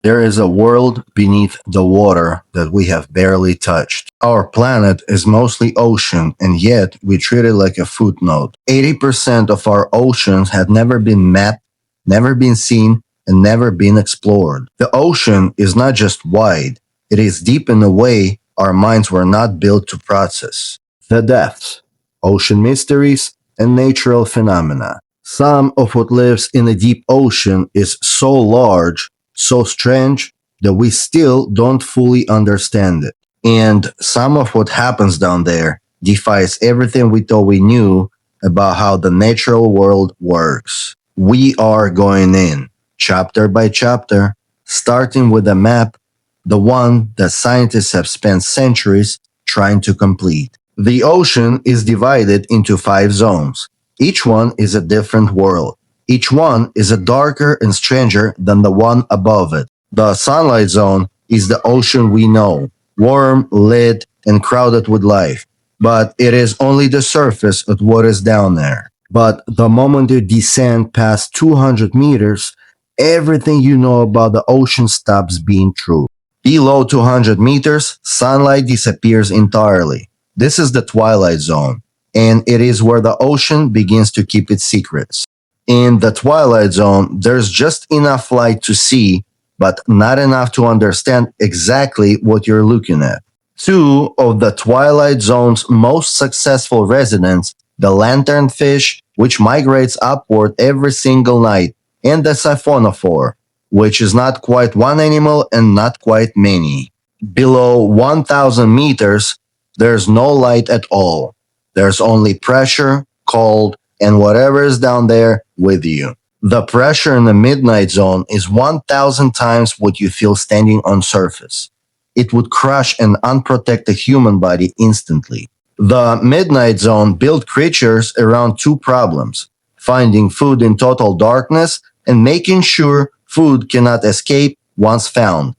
There is a world beneath the water that we have barely touched. Our planet is mostly ocean, and yet we treat it like a footnote. 80% of our oceans have never been mapped, never been seen, and never been explored. The ocean is not just wide, it is deep in a way our minds were not built to process. The depths, ocean mysteries, and natural phenomena. Some of what lives in the deep ocean is so large, so strange, that we still don't fully understand it. And some of what happens down there defies everything we thought we knew about how the natural world works. We are going in, chapter by chapter, starting with a map, the one that scientists have spent centuries trying to complete. The ocean is divided into 5 zones. Each one is a different world. Each one is a darker and stranger than the one above it. The sunlight zone is the ocean we know, warm, lit, and crowded with life. But it is only the surface of what is down there. But the moment you descend past 200 meters, everything you know about the ocean stops being true. Below 200 meters, sunlight disappears entirely. This is the twilight zone, and it is where the ocean begins to keep its secrets. In the twilight zone, there's just enough light to see, but not enough to understand exactly what you're looking at. 2 of the twilight zone's most successful residents, the lanternfish, which migrates upward every single night, and the siphonophore, which is not quite one animal and not quite many. Below 1,000 meters, there's no light at all. There's only pressure, cold, and whatever is down there with you. The pressure in the midnight zone is 1,000 times what you feel standing on surface. It would crush an unprotected human body instantly. The midnight zone built creatures around 2 problems: finding food in total darkness and making sure food cannot escape once found.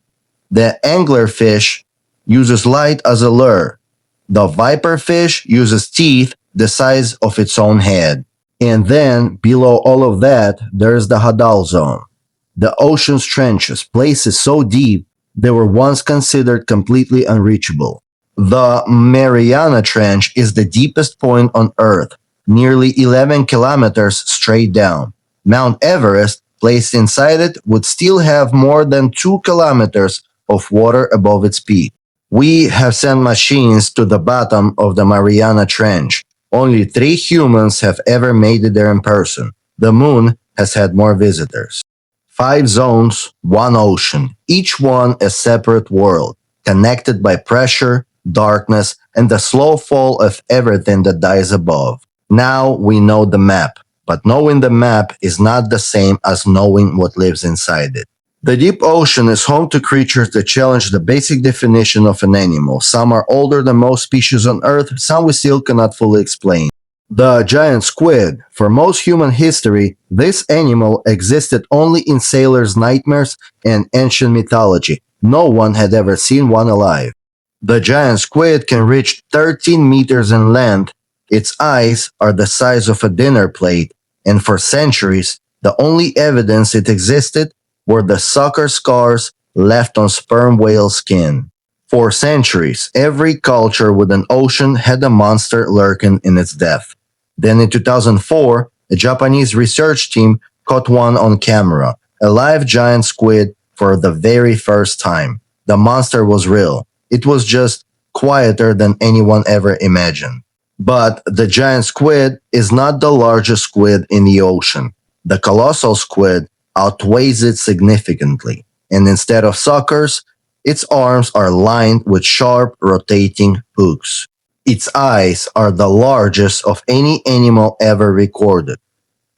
The anglerfish uses light as a lure. The viperfish uses teeth the size of its own head. And then, below all of that, there's the Hadal Zone. The ocean's trenches, places so deep they were once considered completely unreachable. The Mariana Trench is the deepest point on Earth, nearly 11 kilometers straight down. Mount Everest, placed inside it, would still have more than 2 kilometers of water above its peak. We have sent machines to the bottom of the Mariana Trench. Only 3 humans have ever made it there in person. The moon has had more visitors. 5 zones, 1 ocean, each one a separate world, connected by pressure, darkness, and the slow fall of everything that dies above. Now we know the map, but knowing the map is not the same as knowing what lives inside it. The deep ocean is home to creatures that challenge the basic definition of an animal. Some are older than most species on Earth, some we still cannot fully explain. The giant squid. For most human history, this animal existed only in sailors' nightmares and ancient mythology. No one had ever seen one alive. The giant squid can reach 13 meters in length. Its eyes are the size of a dinner plate, and for centuries, the only evidence it existed were the sucker scars left on sperm whale skin. For centuries, every culture with an ocean had a monster lurking in its depth. Then in 2004, a Japanese research team caught one on camera, a live giant squid for the very first time. The monster was real. It was just quieter than anyone ever imagined. But the giant squid is not the largest squid in the ocean. The colossal squid outweighs it significantly, and instead of suckers, its arms are lined with sharp, rotating hooks. Its eyes are the largest of any animal ever recorded,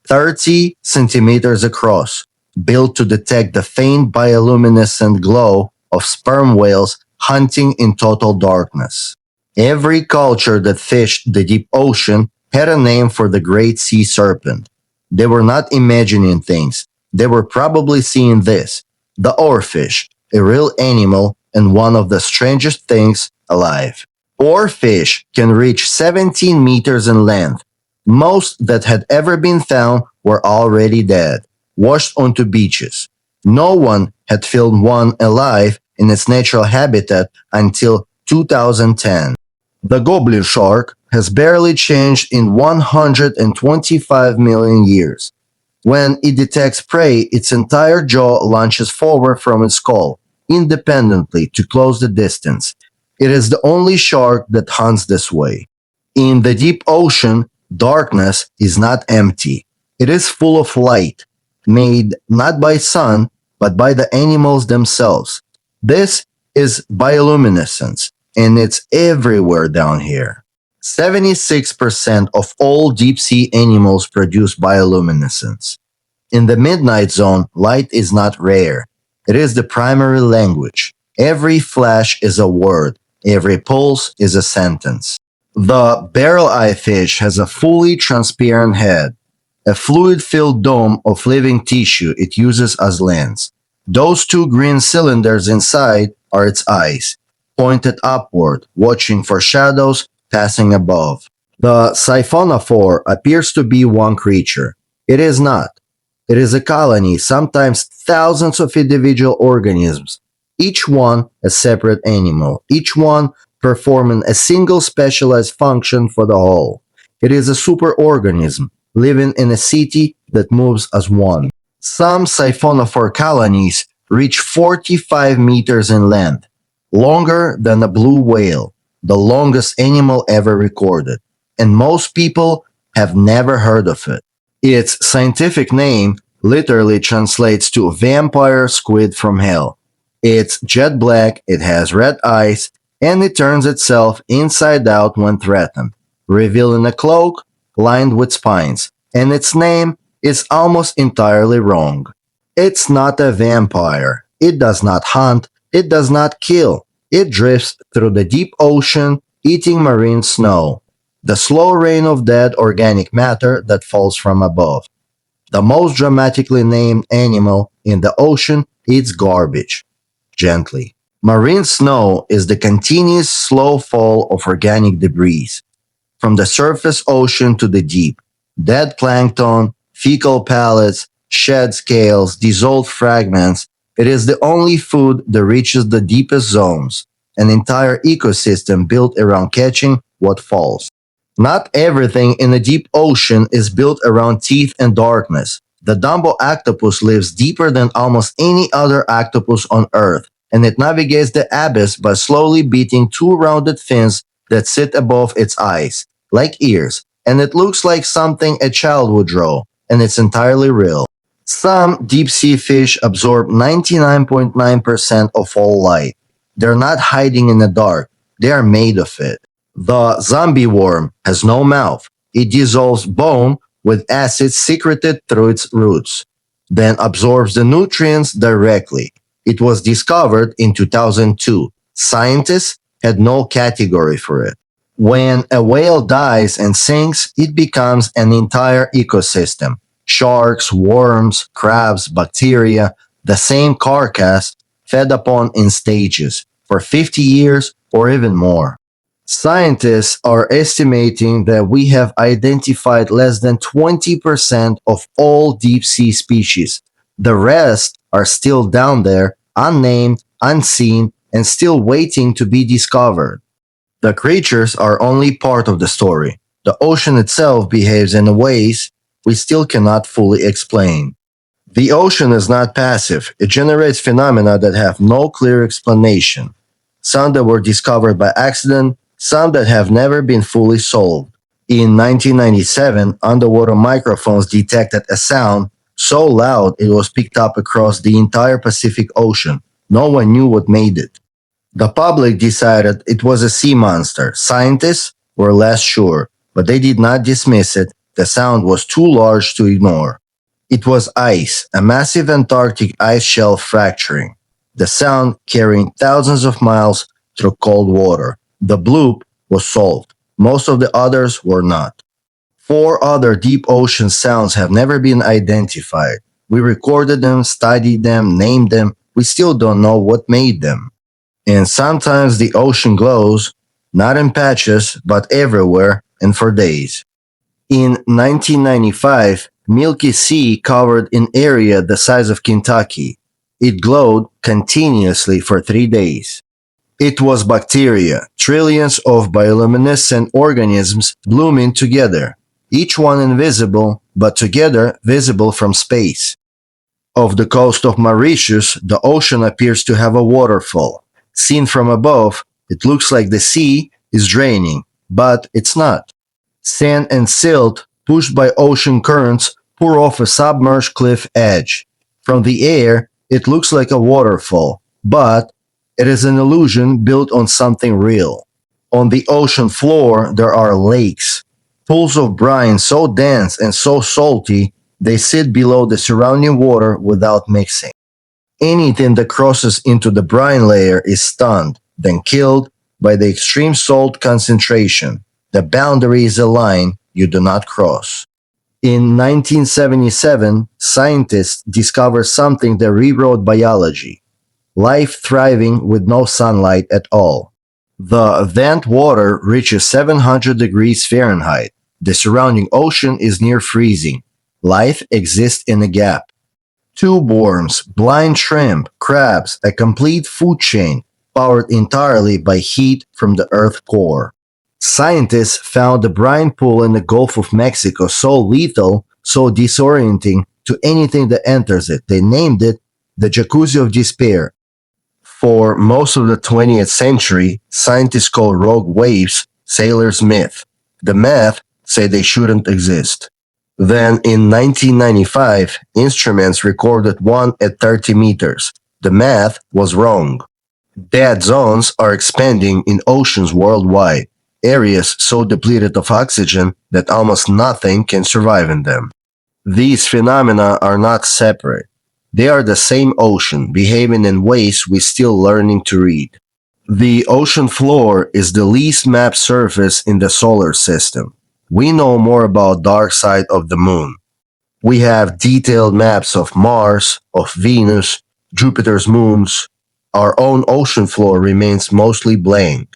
30 centimeters across, built to detect the faint bioluminescent glow of sperm whales hunting in total darkness. Every culture that fished the deep ocean had a name for the great sea serpent. They were not imagining things. They were probably seeing this: the oarfish, a real animal and one of the strangest things alive. Oarfish can reach 17 meters in length. Most that had ever been found were already dead, washed onto beaches. No one had filmed one alive in its natural habitat until 2010. The goblin shark has barely changed in 125 million years. When it detects prey, its entire jaw launches forward from its skull, independently to close the distance. It is the only shark that hunts this way. In the deep ocean, darkness is not empty. It is full of light, made not by sun, but by the animals themselves. This is bioluminescence, and it's everywhere down here. 76% of all deep sea animals produce bioluminescence. In the midnight zone, light is not rare. It is the primary language. Every flash is a word. Every pulse is a sentence. The barrel-eye fish has a fully transparent head, a fluid-filled dome of living tissue it uses as lens. Those two green cylinders inside are its eyes, pointed upward, watching for shadows passing above. The siphonophore appears to be one creature. It is not. It is a colony, sometimes thousands of individual organisms, each one a separate animal, each one performing a single specialized function for the whole. It is a superorganism, living in a city that moves as one. Some siphonophore colonies reach 45 meters in length, longer than a blue whale, the longest animal ever recorded, and most people have never heard of it. Its scientific name literally translates to vampire squid from hell. It's jet black, it has red eyes, and it turns itself inside out when threatened, revealing a cloak lined with spines, and its name is almost entirely wrong. It's not a vampire. It does not hunt. It does not kill. It drifts through the deep ocean, eating marine snow, the slow rain of dead organic matter that falls from above. The most dramatically named animal in the ocean eats garbage, gently. Marine snow is the continuous slow fall of organic debris from the surface ocean to the deep. Dead plankton, fecal pellets, shed scales, dissolved fragments. It is the only food that reaches the deepest zones, an entire ecosystem built around catching what falls. Not everything in the deep ocean is built around teeth and darkness. The Dumbo octopus lives deeper than almost any other octopus on Earth, and it navigates the abyss by slowly beating two rounded fins that sit above its eyes, like ears, and it looks like something a child would draw, and it's entirely real. Some deep sea fish absorb 99.9% of all light. They're not hiding in the dark, they are made of it. The zombie worm has no mouth. It dissolves bone with acid secreted through its roots, then absorbs the nutrients directly. It was discovered in 2002. Scientists had no category for it. When a whale dies and sinks, it becomes an entire ecosystem. Sharks, worms, crabs, bacteria, the same carcass fed upon in stages for 50 years or even more. Scientists are estimating that we have identified less than 20% of all deep sea species. The rest are still down there, unnamed, unseen, and still waiting to be discovered. The creatures are only part of the story. The ocean itself behaves in ways we still cannot fully explain. The ocean is not passive. It generates phenomena that have no clear explanation. Some that were discovered by accident, some that have never been fully solved. In 1997, underwater microphones detected a sound so loud it was picked up across the entire Pacific Ocean. No one knew what made it. The public decided it was a sea monster. Scientists were less sure, but they did not dismiss it. The sound was too large to ignore. It was ice, a massive Antarctic ice shelf fracturing. The sound carrying thousands of miles through cold water. The bloop was solved. Most of the others were not. Four other deep ocean sounds have never been identified. We recorded them, studied them, named them. We still don't know what made them. And sometimes the ocean glows, not in patches, but everywhere and for days. In 1995, Milky Sea covered an area the size of Kentucky. It glowed continuously for 3 days. It was bacteria, trillions of bioluminescent organisms blooming together, each one invisible, but together visible from space. Off the coast of Mauritius, the ocean appears to have a waterfall. Seen from above, it looks like the sea is draining, but it's not. Sand and silt, pushed by ocean currents, pour off a submerged cliff edge. From the air, it looks like a waterfall, but it is an illusion built on something real. On the ocean floor, there are lakes, pools of brine so dense and so salty they sit below the surrounding water without mixing. Anything that crosses into the brine layer is stunned, then killed by the extreme salt concentration. The boundary is a line you do not cross. In 1977, scientists discovered something that rewrote biology: life thriving with no sunlight at all. The vent water reaches 700 degrees Fahrenheit. The surrounding ocean is near freezing. Life exists in a gap. Tube worms, blind shrimp, crabs, a complete food chain powered entirely by heat from the Earth's core. Scientists found the brine pool in the Gulf of Mexico so lethal, so disorienting to anything that enters it, they named it the Jacuzzi of Despair. For most of the 20th century, scientists called rogue waves sailors' myth. The math say they shouldn't exist. Then in 1995, instruments recorded one at 30 meters. The math was wrong. Dead zones are expanding in oceans worldwide, areas so depleted of oxygen that almost nothing can survive in them. These phenomena are not separate. They are the same ocean, behaving in ways we're still learning to read. The ocean floor is the least mapped surface in the solar system. We know more about dark side of the moon. We have detailed maps of Mars, of Venus, Jupiter's moons. Our own ocean floor remains mostly blank.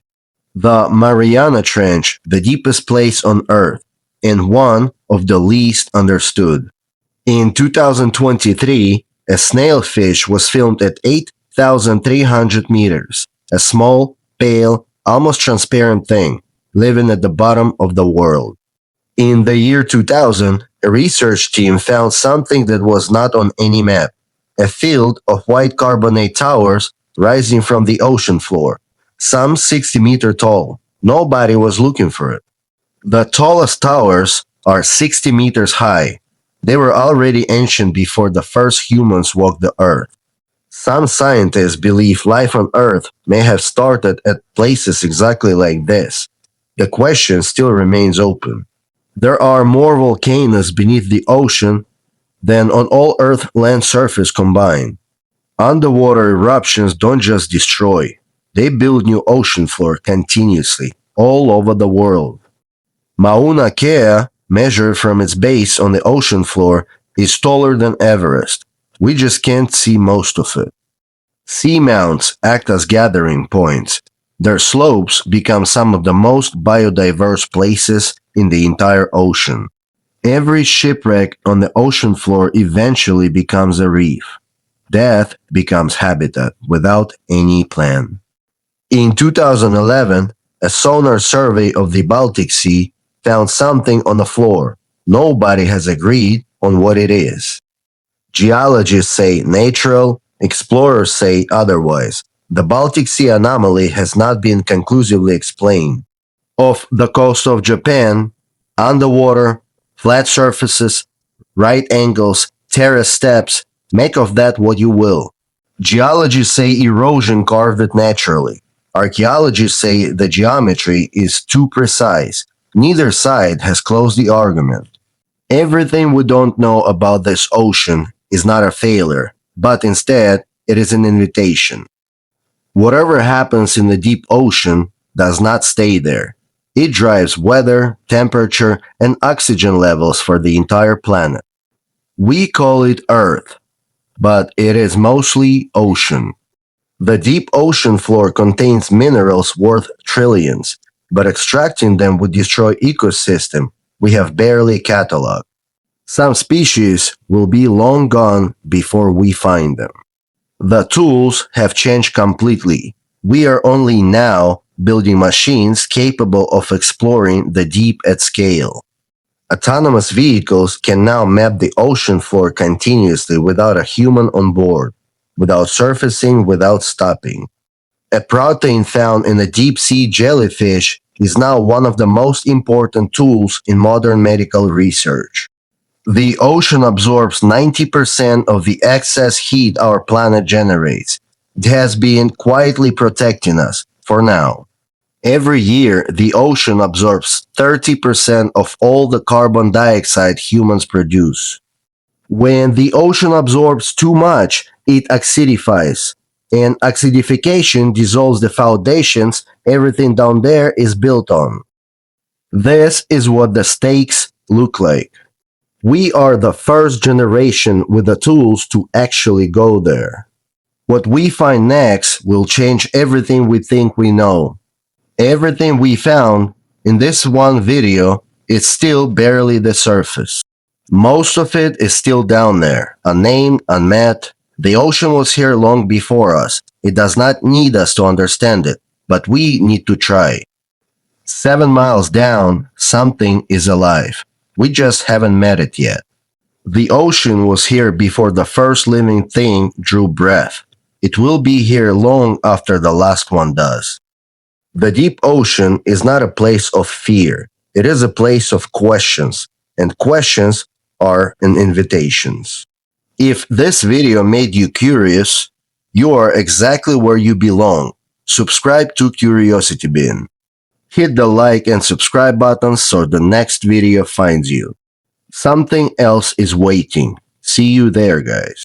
The Mariana Trench, the deepest place on Earth, and one of the least understood. In 2023, a snailfish was filmed at 8,300 meters, a small, pale, almost transparent thing, living at the bottom of the world. In the year 2000, a research team found something that was not on any map: a field of white carbonate towers rising from the ocean floor, some 60 meters tall. Nobody was looking for it. The tallest towers are 60 meters high. They were already ancient before the first humans walked the earth. Some scientists believe life on Earth may have started at places exactly like this. The question still remains open. There are more volcanoes beneath the ocean than on all Earth's land surface combined. Underwater eruptions don't just destroy, they build new ocean floor continuously, all over the world. Mauna Kea, measured from its base on the ocean floor, is taller than Everest. We just can't see most of it. Seamounts act as gathering points. Their slopes become some of the most biodiverse places in the entire ocean. Every shipwreck on the ocean floor eventually becomes a reef. Death becomes habitat without any plan. In 2011, a sonar survey of the Baltic Sea found something on the floor. Nobody has agreed on what it is. Geologists say natural, explorers say otherwise. The Baltic Sea anomaly has not been conclusively explained. Off the coast of Japan, underwater, flat surfaces, right angles, terrace steps, make of that what you will. Geologists say erosion carved it naturally. Archaeologists say the geometry is too precise. Neither side has closed the argument. Everything we don't know about this ocean is not a failure, but instead it is an invitation. Whatever happens in the deep ocean does not stay there. It drives weather, temperature, and oxygen levels for the entire planet. We call it Earth, but it is mostly ocean. The deep ocean floor contains minerals worth trillions, but extracting them would destroy ecosystem we have barely cataloged. Some species will be long gone before we find them. The tools have changed completely. We are only now building machines capable of exploring the deep at scale. Autonomous vehicles can now map the ocean floor continuously without a human on board, without surfacing, without stopping. A protein found in a deep sea jellyfish is now one of the most important tools in modern medical research. The ocean absorbs 90% of the excess heat our planet generates. It has been quietly protecting us, for now. Every year, the ocean absorbs 30% of all the carbon dioxide humans produce. When the ocean absorbs too much, it acidifies. And acidification dissolves the foundations everything down there is built on. This is what the stakes look like. We are the first generation with the tools to actually go there. What we find next will change everything we think we know. Everything we found in this one video is still barely the surface. Most of it is still down there, unnamed, unmet. The ocean was here long before us. It does not need us to understand it, but we need to try. 7 miles down, something is alive. We just haven't met it yet. The ocean was here before the first living thing drew breath. It will be here long after the last one does. The deep ocean is not a place of fear. It is a place of questions, and questions are an invitations. If this video made you curious, you are exactly where you belong. Subscribe to Curiosity Bin. Hit the like and subscribe buttons so the next video finds you. Something else is waiting. See you there, guys.